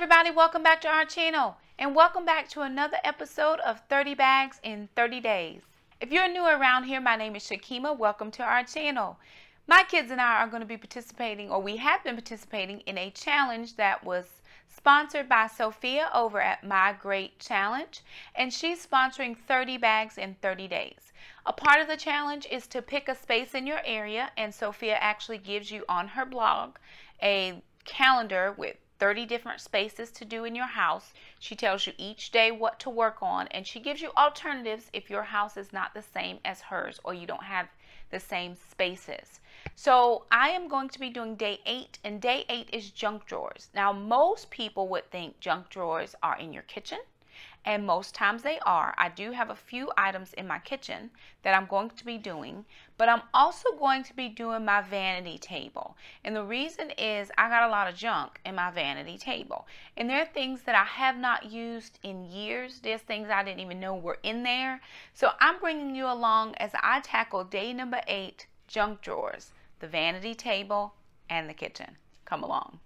everybody, welcome back to our channel and welcome back to another episode of 30 Bags in 30 Days. If you're new around here, my name is Shakema. Welcome to our channel. My kids and I are going to be participating, or we have been participating, in a challenge that was sponsored by Sophia over at My Great Challenge, and she's sponsoring 30 Bags in 30 Days. A part of the challenge is to pick a space in your area, and Sophia actually gives you on her blog a calendar with 30 different spaces to do in your house. She tells you each day what to work on, and she gives you alternatives if your house is not the same as hers or you don't have the same spaces. So I am going to be doing day 8, and day 8 is junk drawers. Now, most people would think junk drawers are in your kitchen, and most times they are. I do have a few items in my kitchen that I'm going to be doing, but I'm also going to be doing my vanity table. And the reason is I got a lot of junk in my vanity table. And there are things that I have not used in years. There's things I didn't even know were in there. So I'm bringing you along as I tackle day number 8, junk drawers, the vanity table, and the kitchen. Come along.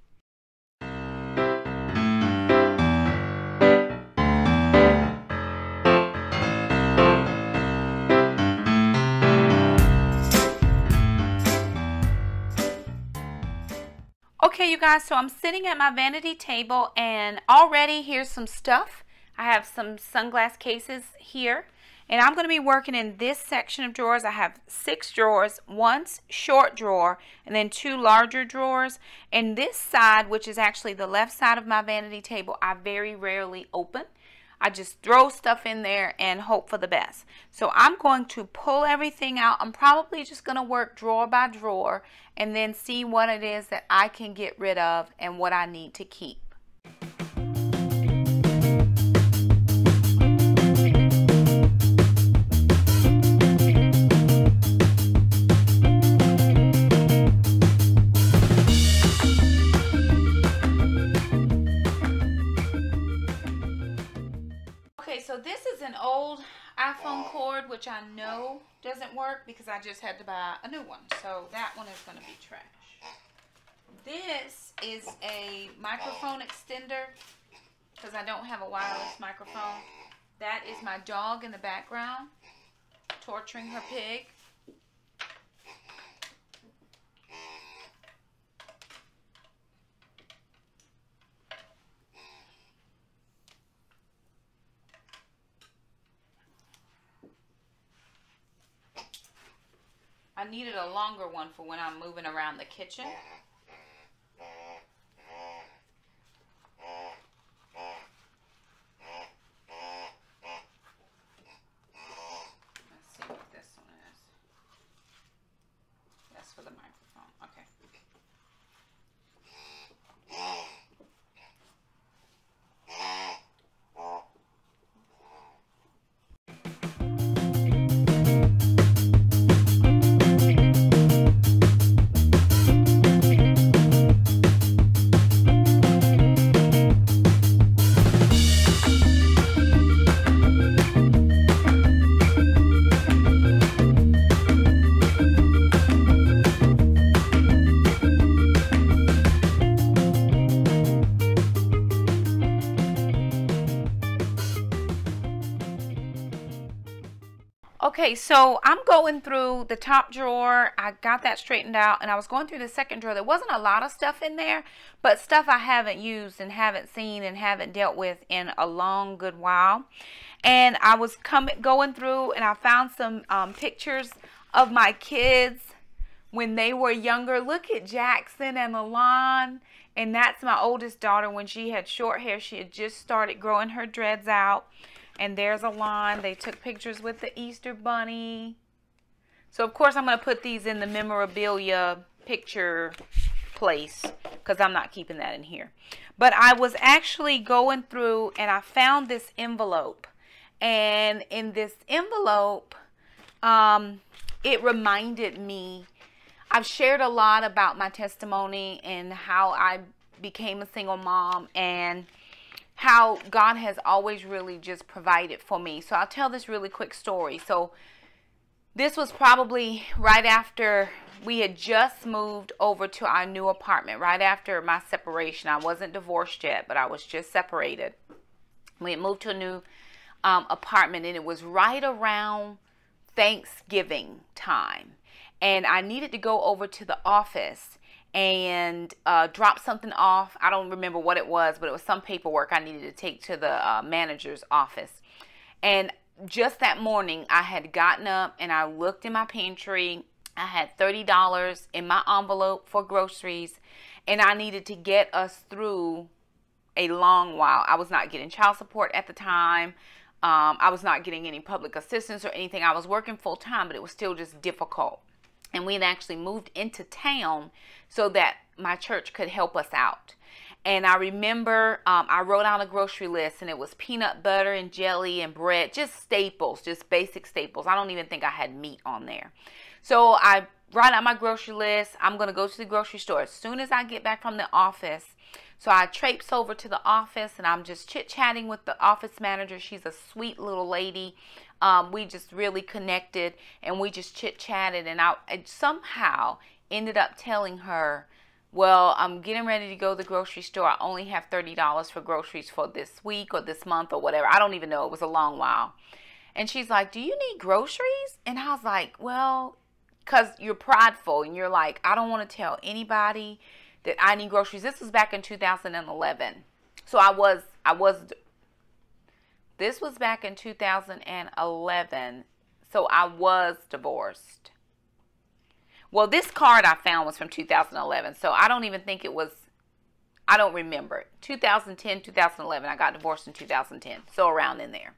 Okay, you guys, so I'm sitting at my vanity table, and already here's some stuff. I have some sunglass cases here, and I'm going to be working in this section of drawers. I have 6 drawers, 1 short drawer, and then 2 larger drawers. And this side, which is actually the left side of my vanity table, I very rarely open. I just throw stuff in there and hope for the best. So I'm going to pull everything out. I'm probably just going to work drawer by drawer and then see what it is that I can get rid of and what I need to keep. So this is an old iPhone cord, which I know doesn't work because I just had to buy a new one. So that one is going to be trash. This is a microphone extender because I don't have a wireless microphone. That is my dog in the background torturing her pig. I needed a longer one for when I'm moving around the kitchen. Let's see what this one is. That's for the microphone. Okay. Okay, so I'm going through the top drawer. I got that straightened out, and I was going through the second drawer. There wasn't a lot of stuff in there, but stuff I haven't used and haven't seen and haven't dealt with in a long, good while. And I was going through, and I found some pictures of my kids when they were younger. Look at Jackson and Leland, and that's my oldest daughter when she had short hair. She had just started growing her dreads out. And there's a line. They took pictures with the Easter Bunny. So, of course, I'm going to put these in the memorabilia picture place because I'm not keeping that in here. But I was actually going through and I found this envelope. And in this envelope, it reminded me, I've shared a lot about my testimony and how I became a single mom and how God has always really just provided for me. So I'll tell this really quick story. So This was probably right after we had just moved over to our new apartment, right after my separation. I wasn't divorced yet, but I was just separated. We had moved to a new apartment, and it was right around Thanksgiving time. And I needed to go over to the office and drop something off. I don't remember what it was, but it was some paperwork I needed to take to the manager's office. And just that morning, I had gotten up and I looked in my pantry. I had $30 in my envelope for groceries, and I needed to get us through a long while. I was not getting child support at the time. I was not getting any public assistance or anything. I was working full time, but it was still just difficult. And we had actually moved into town so that my church could help us out. And I remember I wrote out a grocery list, and it was peanut butter and jelly and bread, just staples, just basic staples. I don't even think I had meat on there. So I write out my grocery list. I'm going to go to the grocery store as soon as I get back from the office. So I traipse over to the office, and I'm just chit-chatting with the office manager. She's a sweet little lady. We just really connected, and we just chit-chatted. And I somehow ended up telling her, well, I'm getting ready to go to the grocery store. I only have $30 for groceries for this week or this month or whatever. I don't even know. It was a long while. And she's like, do you need groceries? And I was like, well, because you're prideful and you're like, I don't want to tell anybody that I need groceries. This was back in 2011. So this was back in 2011. So I was divorced. Well, this card I found was from 2011. So I don't even think it was, I don't remember. 2010, 2011. I got divorced in 2010. So around in there.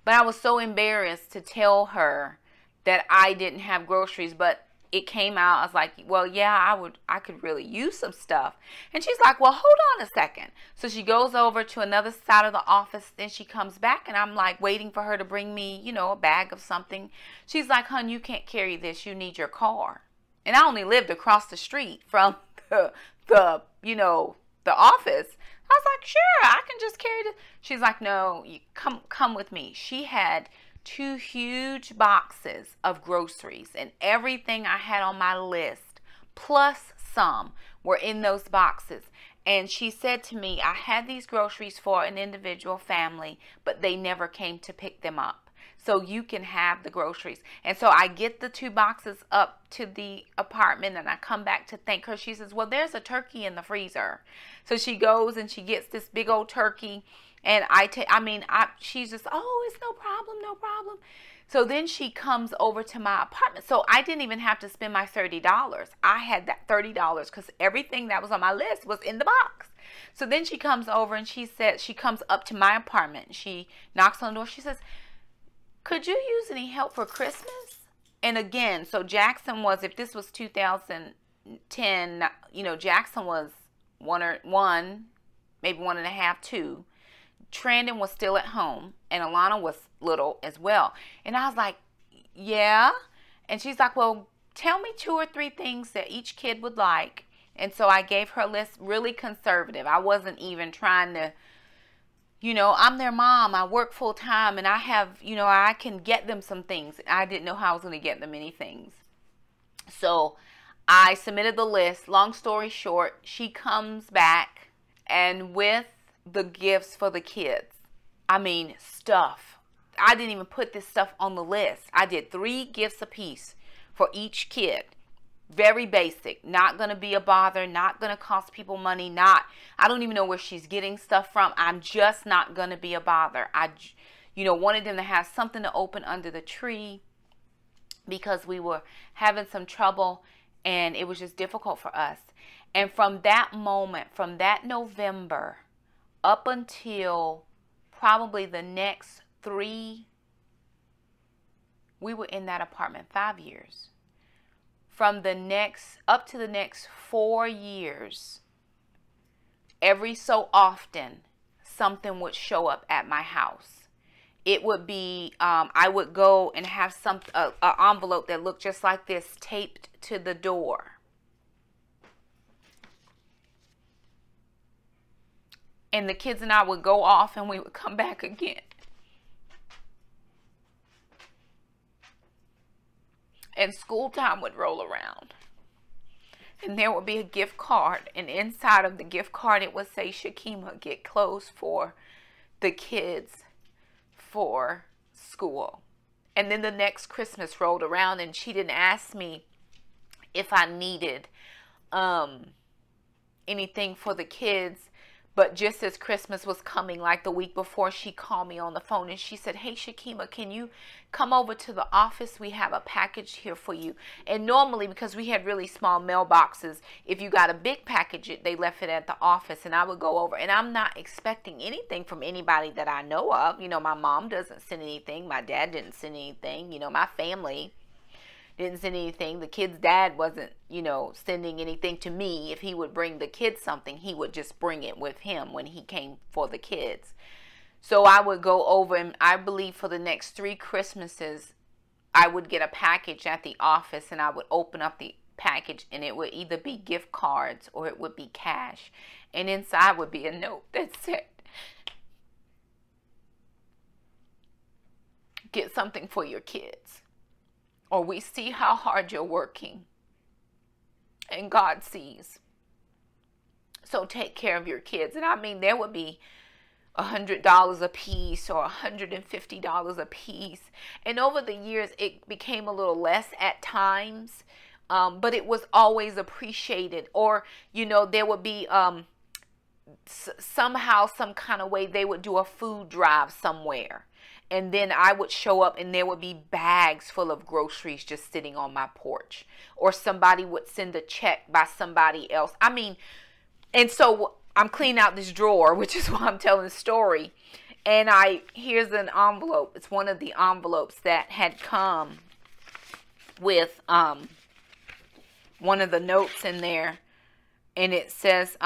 But I was so embarrassed to tell her that I didn't have groceries, but it came out. I was like, well, yeah, I could really use some stuff. And she's like, well, hold on a second. So she goes over to another side of the office. Then she comes back, and I'm like waiting for her to bring me, a bag of something. She's like, hon, you can't carry this. You need your car. And I only lived across the street from the office. I was like, sure, I can just carry this. She's like, no, you come with me. She had 2 huge boxes of groceries, and everything I had on my list, plus some, were in those boxes. And she said to me, I had these groceries for an individual family, but they never came to pick them up. So you can have the groceries. And so I get the 2 boxes up to the apartment, and I come back to thank her. She says, well, there's a turkey in the freezer. So she goes and she gets this big old turkey. And she's just, oh, it's no problem, no problem. So then she comes over to my apartment. So I didn't even have to spend my $30. I had that $30 because everything that was on my list was in the box. So then she comes over, and she comes up to my apartment. She knocks on the door. She says, could you use any help for Christmas? And again, so Jackson was, if this was 2010, Jackson was one, maybe 1.5, 2. Trandon was still at home, and Alana was little as well. And I was like, yeah. And she's like, well, tell me 2 or 3 things that each kid would like. And so I gave her a list, really conservative. I wasn't even trying to, I'm their mom. I work full time, and I have, I can get them some things. I didn't know how I was going to get them any things. So I submitted the list. Long story short, she comes back, and with the gifts for the kids. Stuff. I didn't even put this stuff on the list. I did 3 gifts apiece for each kid. Very basic. Not going to be a bother. Not going to cost people money. I don't even know where she's getting stuff from. I'm just not going to be a bother. I wanted them to have something to open under the tree because we were having some trouble, and it was just difficult for us. And from that moment, from that November, up until probably the next 3, we were in that apartment 5 years. Up to the next 4 years, every so often, something would show up at my house. It would be, I would go and have an envelope that looked just like this taped to the door. And the kids and I would go off, and we would come back again. and school time would roll around. And there would be a gift card. And inside of the gift card, it would say, Shakema, get clothes for the kids for school. And then the next Christmas rolled around, and she didn't ask me if I needed anything for the kids. But just as Christmas was coming, like the week before, she called me on the phone and she said, hey, Shakema, can you come over to the office? We have a package here for you. And normally, because we had really small mailboxes, if you got a big package, they left it at the office, and I would go over. And I'm not expecting anything from anybody that I know of. You know, my mom doesn't send anything. My dad didn't send anything. You know, my family didn't send anything. The kid's dad wasn't, you know, sending anything to me. If he would bring the kids something, he would just bring it with him when he came for the kids. So I would go over, and I believe for the next 3 Christmases, I would get a package at the office, and I would open up the package, and it would either be gift cards or it would be cash. And inside would be a note that said, get something for your kids. Or we see how hard you're working, and God sees. So take care of your kids. And I mean, there would be $100 a piece or $150 a piece. And over the years, it became a little less at times, but it was always appreciated. Or, you know, there would be somehow, some kind of way, they would do a food drive somewhere. And then I would show up, and there would be bags full of groceries just sitting on my porch. Or somebody would send a check by somebody else. I mean, and so I'm cleaning out this drawer, which is why I'm telling the story. And here's an envelope. It's one of the envelopes that had come with one of the notes in there. And it says,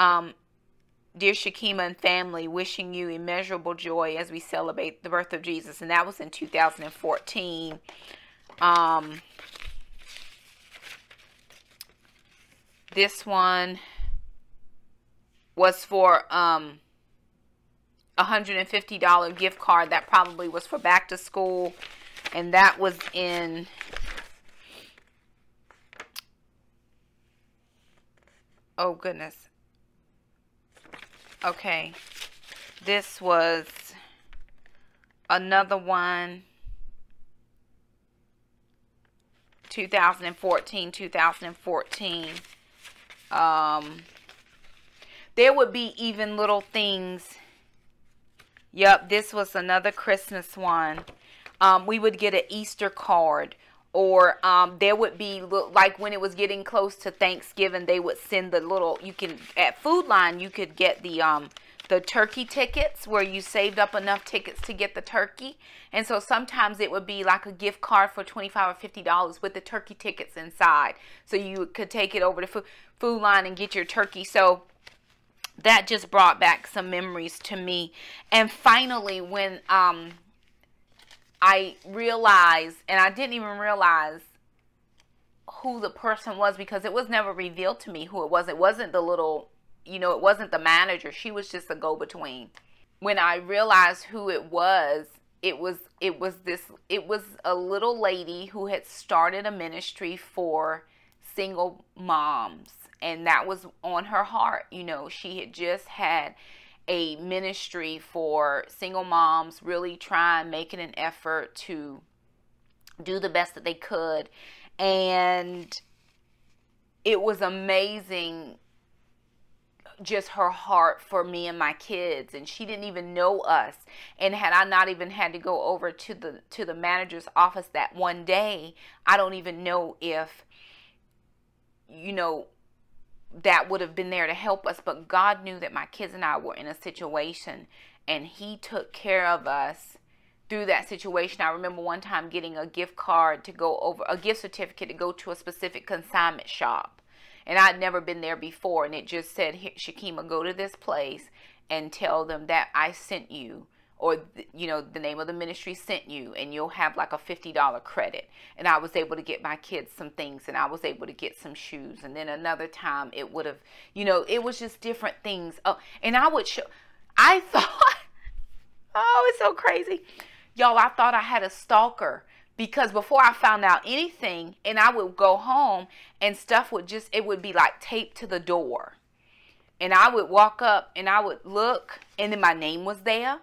Dear Shakema and family, wishing you immeasurable joy as we celebrate the birth of Jesus. And that was in 2014. This one was for $150 gift card. That probably was for back to school. And that was in... Oh, goodness. Okay, this was another one, 2014. There would be even little things. Yep, this was another Christmas one. We would get an Easter card. Or there would be, like when it was getting close to Thanksgiving, they would send the little, at Food Line, you could get the turkey tickets where you saved up enough tickets to get the turkey. And so sometimes it would be like a gift card for $25 or $50 with the turkey tickets inside. So you could take it over to Food Line and get your turkey. So that just brought back some memories to me. And finally, when I realized, and I didn't even realize who the person was because it was never revealed to me who it was. It wasn't the little, it wasn't the manager. She was just a go-between. When I realized who it was a little lady who had started a ministry for single moms, and that was on her heart. She had just had a ministry for single moms, really trying, making an effort to do the best that they could. And it was amazing, just her heart for me and my kids. And she didn't even know us. And had I not even had to go over to the manager's office that one day, I don't even know if, that would have been there to help us. But God knew that my kids and I were in a situation, and He took care of us through that situation. I remember one time getting a gift card to go over, a gift certificate to go to a specific consignment shop. And I'd never been there before. And it just said, Shakema, go to this place and tell them that I sent you. Or, the name of the ministry sent you, and you'll have like a $50 credit. And I was able to get my kids some things, and I was able to get some shoes. And then another time it would have, it was just different things. Oh, and I thought, oh, it's so crazy. Y'all, I thought I had a stalker because before I found out anything, and I would go home and stuff would just, it would be like taped to the door. And I would walk up and I would look, and then my name was there.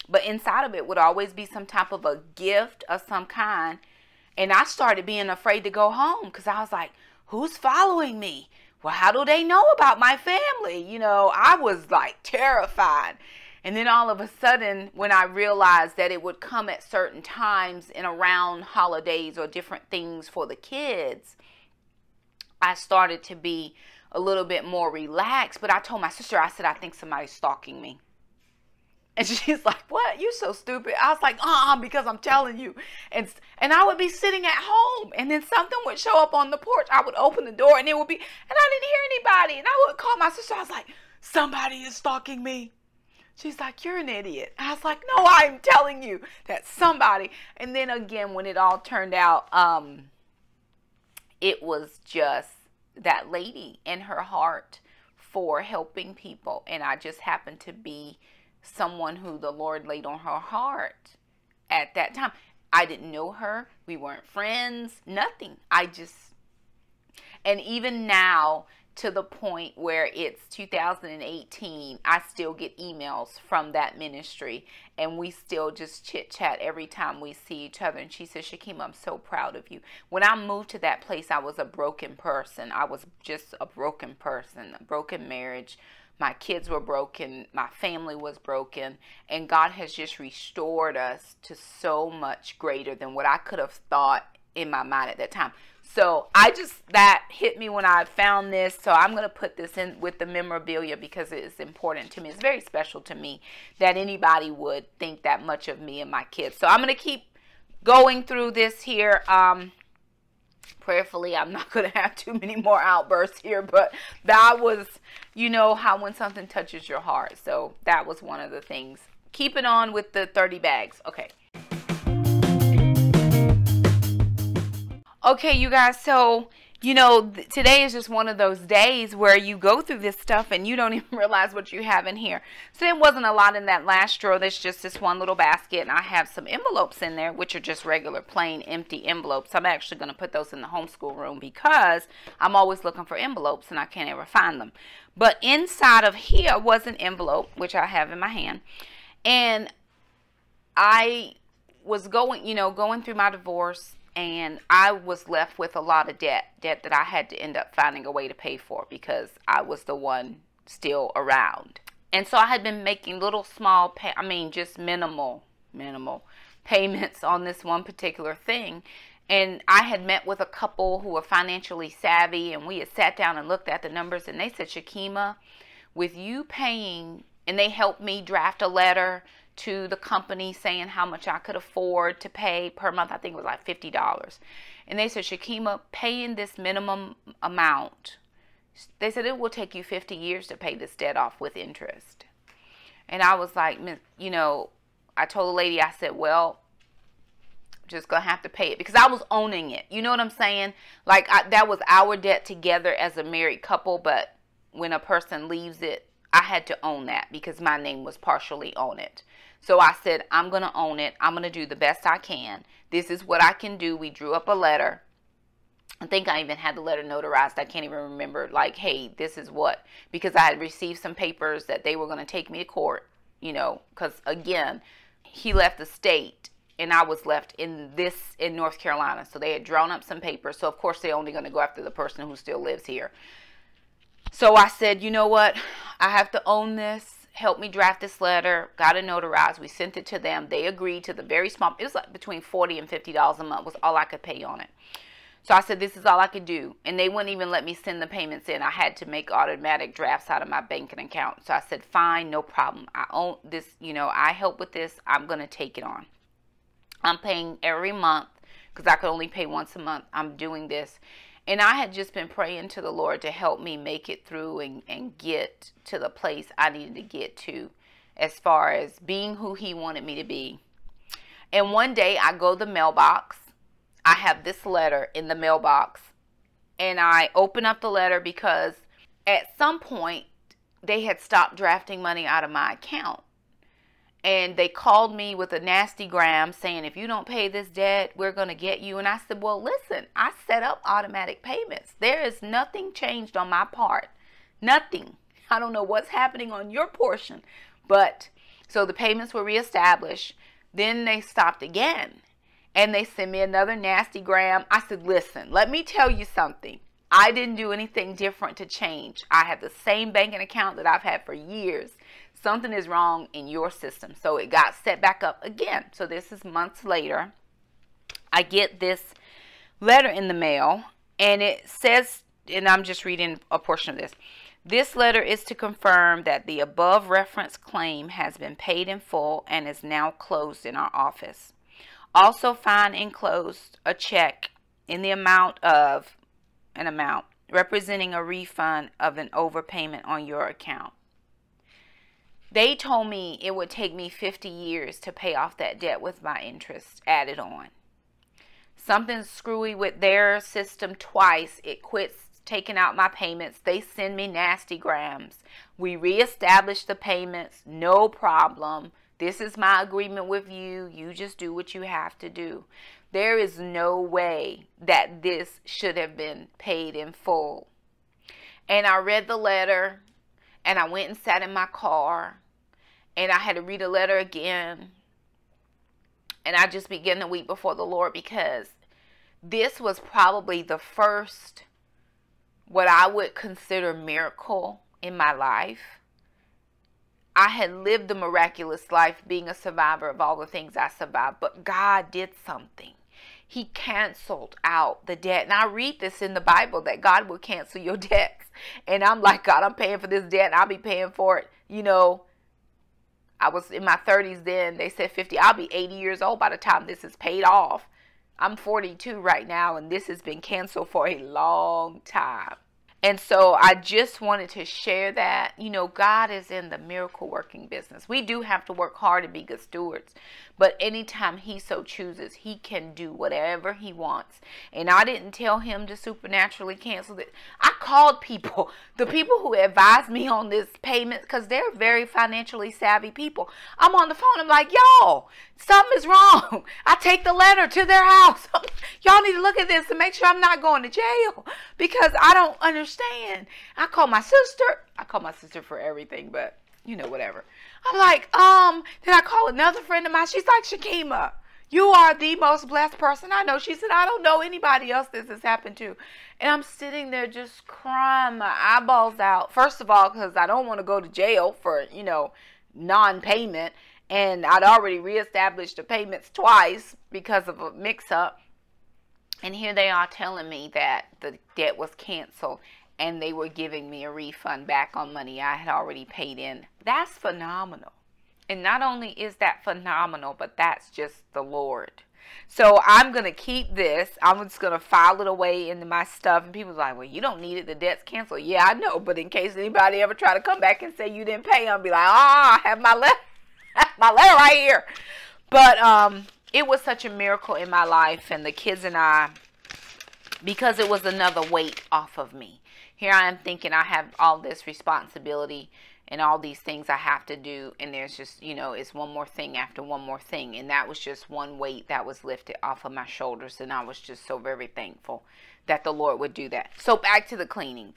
But inside of it would always be some type of a gift of some kind. And I started being afraid to go home because I was like, who's following me? Well, how do they know about my family? You know, I was like terrified. And then all of a sudden, when I realized that it would come at certain times and around holidays or different things for the kids, I started to be a little bit more relaxed. But I told my sister, I said, I think somebody's stalking me. And she's like, what? You're so stupid. I was like, because I'm telling you. And I would be sitting at home, and then something would show up on the porch. I would open the door, and it would be, and I didn't hear anybody. And I would call my sister. I was like, somebody is stalking me. She's like, you're an idiot. I was like, no, I'm telling you that somebody. And then again, when it all turned out, it was just that lady and her heart for helping people. And I just happened to be someone who the Lord laid on her heart at that time. I didn't know her. We weren't friends. Nothing. And even now, to the point where it's 2018, I still get emails from that ministry, and we still just chit chat every time we see each other. And she says, Shakema, I'm so proud of you. When I moved to that place, I was a broken person. I was just a broken person, a broken marriage. My kids were broken. My family was broken. And God has just restored us to so much greater than what I could have thought in my mind at that time. So that hit me when I found this. So I'm going to put this in with the memorabilia because it is important to me. It's very special to me that anybody would think that much of me and my kids. So I'm going to keep going through this here. Prayerfully, I'm not going to have too many more outbursts here, but that was, you know, how when something touches your heart. So that was one of the things. Keeping on with the 30 bags. Okay. Okay, you guys, so, you know, today is just one of those days where you go through this stuff and you don't even realize what you have in here. So there wasn't a lot in that last drawer. There's just this one little basket, and I have some envelopes in there, which are just regular, plain, empty envelopes. I'm actually going to put those in the homeschool room because I'm always looking for envelopes and I can't ever find them. But inside of here was an envelope, which I have in my hand, and I was going through my divorce. And I was left with a lot of debt that I had to end up finding a way to pay for because I was the one still around. And so I had been making little small, just minimal payments on this one particular thing. And I had met with a couple who were financially savvy, and we had sat down and looked at the numbers, and they said, Shakema, with you paying, and they helped me draft a letter to the company saying how much I could afford to pay per month. I think it was like $50. And they said, Shakema, paying this minimum amount, they said it will take you 50 years to pay this debt off with interest. And I was like, you know, I told the lady, I said, well, I'm just going to have to pay it because I was owning it. You know what I'm saying? Like that was our debt together as a married couple. But when a person leaves it, I had to own that because my name was partially on it. So I said, I'm going to own it. I'm going to do the best I can. This is what I can do. We drew up a letter. I think I even had the letter notarized. I can't even remember, like, hey, this is what. Because I had received some papers that they were going to take me to court, you know, because, again, he left the state and I was left in North Carolina. So they had drawn up some papers. So, of course, they're only going to go after the person who still lives here. So I said, you know what? I have to own this. Help me draft this letter. Got it notarized. We sent it to them. They agreed to the very small. It was like between $40 and $50 a month was all I could pay on it. So I said, this is all I could do. And they wouldn't even let me send the payments in. I had to make automatic drafts out of my banking account. So I said, fine, no problem. I own this, you know, I help with this. I'm going to take it on. I'm paying every month because I could only pay once a month. I'm doing this. And I had just been praying to the Lord to help me make it through and get to the place I needed to get to as far as being who he wanted me to be. And one day I go to the mailbox. I have this letter in the mailbox. And I open up the letter because at some point they had stopped drafting money out of my account. And they called me with a nasty gram saying, if you don't pay this debt, we're going to get you. And I said, well, listen, I set up automatic payments. There is nothing changed on my part. Nothing. I don't know what's happening on your portion. But so the payments were reestablished. Then they stopped again. And they sent me another nasty gram. I said, listen, let me tell you something. I didn't do anything different to change. I have the same banking account that I've had for years. Something is wrong in your system. So it got set back up again. So this is months later. I get this letter in the mail, and it says, and I'm just reading a portion of this. This letter is to confirm that the above referenced claim has been paid in full and is now closed in our office. Also find enclosed a check in the amount representing a refund of an overpayment on your account. They told me it would take me 50 years to pay off that debt with my interest added on. Something's screwy with their system twice. It quits taking out my payments. They send me nasty grams. We reestablish the payments. No problem. This is my agreement with you. You just do what you have to do. There is no way that this should have been paid in full. And I read the letter, and I went and sat in my car, and I had to read a letter again. And I just began to weep before the Lord, because this was probably the first, what I would consider, miracle in my life. I had lived a miraculous life being a survivor of all the things I survived, but God did something. He canceled out the debt. And I read this in the Bible that God will cancel your debts. And I'm like, God, I'm paying for this debt, and I'll be paying for it. You know, I was in my 30s then. They said 50. I'll be 80 years old by the time this is paid off. I'm 42 right now, and this has been canceled for a long time. And so I just wanted to share that. You know, God is in the miracle working business. We do have to work hard and be good stewards. But anytime he so chooses, he can do whatever he wants. And I didn't tell him to supernaturally cancel it. I called people, the people who advised me on this payment, because they're very financially savvy people. I'm on the phone. I'm like, y'all, something is wrong. I take the letter to their house. Y'all need to look at this and make sure I'm not going to jail, because I don't understand. I call my sister. I call my sister for everything, but you know, whatever. I'm like, then I call another friend of mine. She's like, Shakema, you are the most blessed person I know. She said, I don't know anybody else this has happened to. And I'm sitting there just crying my eyeballs out. First of all, because I don't want to go to jail for, you know, non-payment. And I'd already reestablished the payments twice because of a mix-up. And here they are telling me that the debt was canceled, and they were giving me a refund back on money I had already paid in. That's phenomenal. And not only is that phenomenal, but that's just the Lord. So I'm going to keep this. I'm just going to file it away into my stuff. And people's like, well, you don't need it. The debt's canceled. Yeah, I know. But in case anybody ever try to come back and say you didn't pay, I'll be like, I have my letter. My letter right here. But it was such a miracle in my life, and the kids and I, because it was another weight off of me. Here I am thinking I have all this responsibility and all these things I have to do, and there's just, you know, it's one more thing after one more thing, and that was just one weight that was lifted off of my shoulders, and I was just so very thankful that the Lord would do that. So back to the cleaning.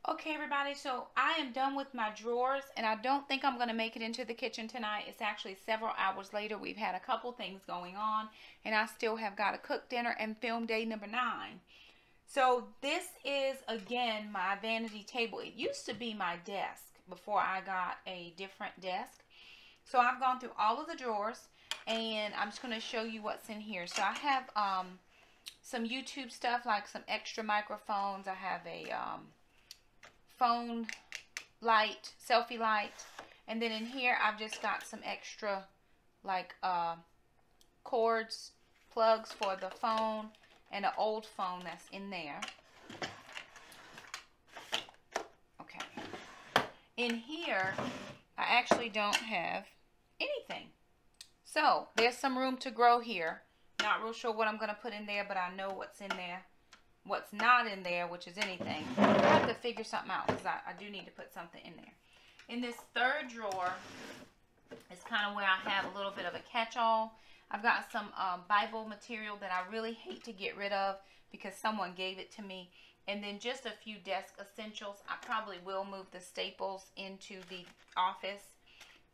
Okay, everybody, so I am done with my drawers, and I don't think I'm going to make it into the kitchen tonight. It's actually several hours later. We've had a couple things going on, and I still have got to cook dinner and film day number 9. So this is, again, my vanity table. It used to be my desk before I got a different desk. So I've gone through all of the drawers, and I'm just going to show you what's in here. So I have some YouTube stuff, like some extra microphones. I have a phone light, selfie light, and then in here I've just got some extra like cords, plugs for the phone, and an old phone that's in there. Okay, in here I actually don't have anything, so there's some room to grow here. Not real sure what I'm going to put in there, but I know what's in there. What's not in there, which is anything. I have to figure something out because I do need to put something in there. In this third drawer is kind of where I have a little bit of a catch-all. I've got some Bible material that I really hate to get rid of because someone gave it to me. And then just a few desk essentials. I probably will move the staples into the office.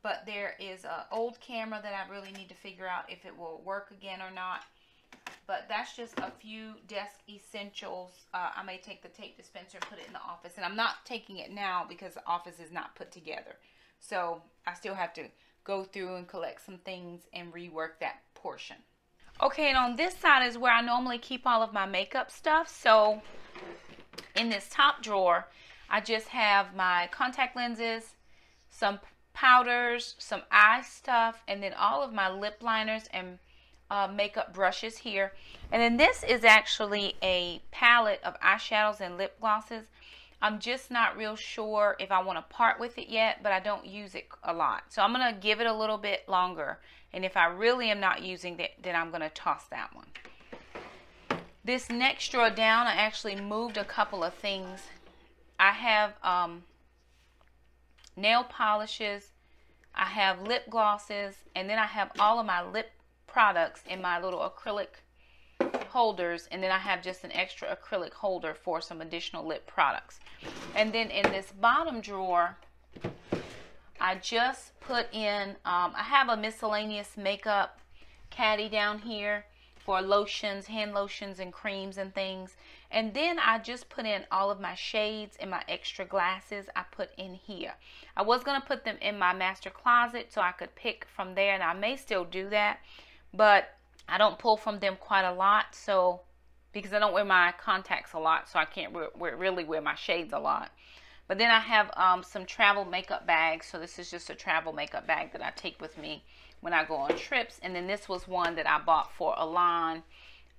But there is an old camera that I really need to figure out if it will work again or not. But that's just a few desk essentials. I may take the tape dispenser and put it in the office. And I'm not taking it now because the office is not put together. So I still have to go through and collect some things and rework that portion. Okay, and on this side is where I normally keep all of my makeup stuff. So in this top drawer, I just have my contact lenses, some powders, some eye stuff, and then all of my lip liners and makeup brushes here. And then this is actually a palette of eyeshadows and lip glosses. I'm just not real sure if I want to part with it yet, but I don't use it a lot. So I'm going to give it a little bit longer. And if I really am not using it, then I'm going to toss that one. This next drawer down, I actually moved a couple of things. I have nail polishes, I have lip glosses, and then I have all of my lip products in my little acrylic holders, and then I have just an extra acrylic holder for some additional lip products. And then in this bottom drawer, I just put in, I have a miscellaneous makeup caddy down here for lotions, hand lotions and creams and things. And then I just put in all of my shades and my extra glasses I put in here. I was going to put them in my master closet so I could pick from there, and I may still do that, but I don't pull from them quite a lot, so because I don't wear my contacts a lot, so I can't really wear my shades a lot. But then I have some travel makeup bags. So this is just a travel makeup bag that I take with me when I go on trips. And then this was one that I bought for Alon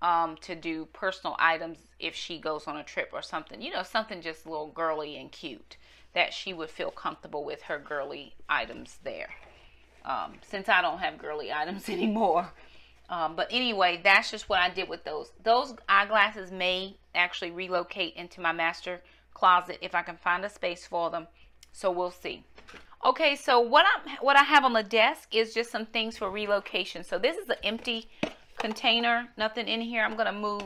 to do personal items if she goes on a trip or something. You know, something just a little girly and cute that she would feel comfortable with her girly items there. Since I don't have girly items anymore. But anyway, that's just what I did with those. Those eyeglasses may actually relocate into my master closet if I can find a space for them. So we'll see. Okay, so what I have on the desk is just some things for relocation. So this is an empty container, nothing in here. I'm going to move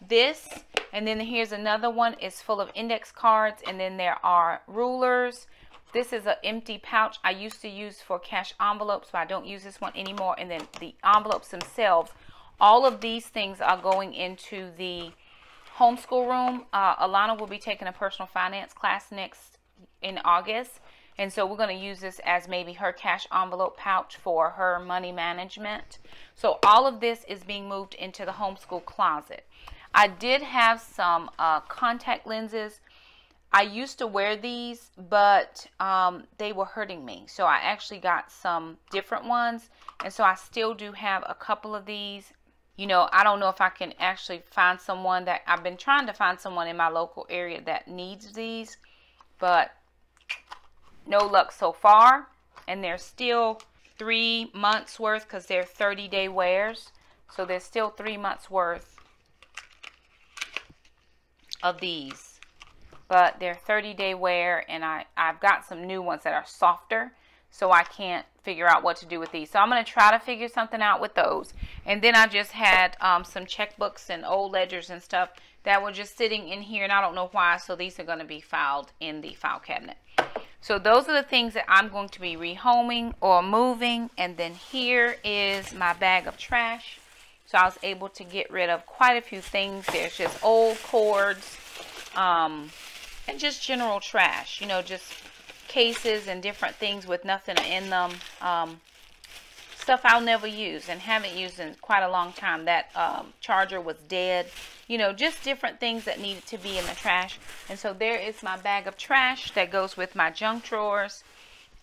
this, and then here's another one. It's full of index cards, and then there are rulers. This is an empty pouch I used to use for cash envelopes, but I don't use this one anymore. And then the envelopes themselves, all of these things are going into the homeschool room. Alana will be taking a personal finance class next in August, and so we're going to use this as maybe her cash envelope pouch for her money management. So all of this is being moved into the homeschool closet. I did have some contact lenses. I used to wear these, but they were hurting me, so I actually got some different ones, and so I still do have a couple of these. You know, I don't know if I can actually find someone that, I've been trying to find someone in my local area that needs these, but no luck so far. And they're still 3 months worth because they're 30-day wears. So there's still 3 months worth of these. But they're 30-day wear, and I've got some new ones that are softer. So I can't figure out what to do with these. So I'm going to try to figure something out with those. And then I just had some checkbooks and old ledgers and stuff that were just sitting in here, and I don't know why. So these are going to be filed in the file cabinet. So those are the things that I'm going to be rehoming or moving. And then here is my bag of trash. So I was able to get rid of quite a few things. There's just old cords and just general trash, you know, just cases and different things with nothing in them, stuff I'll never use and haven't used in quite a long time. That charger was dead, you know, just different things that needed to be in the trash. And so there is my bag of trash that goes with my junk drawers.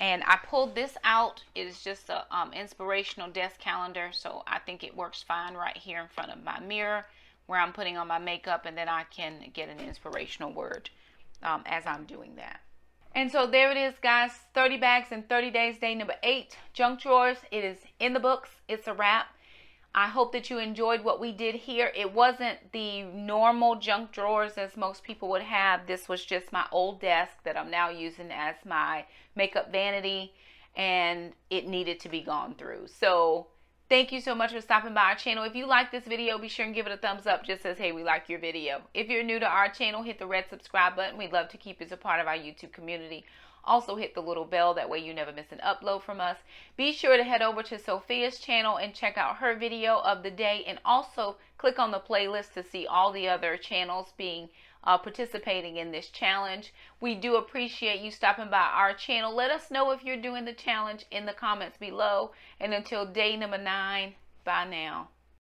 And I pulled this out. It is just a inspirational desk calendar, so I think it works fine right here in front of my mirror where I'm putting on my makeup, and then I can get an inspirational word as I'm doing that. And so there it is, guys. 30 bags in 30 days, day number 8. Junk drawers. It is in the books. It's a wrap. I hope that you enjoyed what we did here. It wasn't the normal junk drawers as most people would have. This was just my old desk that I'm now using as my makeup vanity, and it needed to be gone through. So thank you so much for stopping by our channel. If you like this video, be sure and give it a thumbs up. Just says, hey, we like your video. If you're new to our channel, hit the red subscribe button. We'd love to keep you as a part of our YouTube community. Also hit the little bell, that way you never miss an upload from us. Be sure to head over to Sophia's channel and check out her video of the day, and also click on the playlist to see all the other channels being participating in this challenge. We do appreciate you stopping by our channel. Let us know if you're doing the challenge in the comments below. And until day number 9, bye now.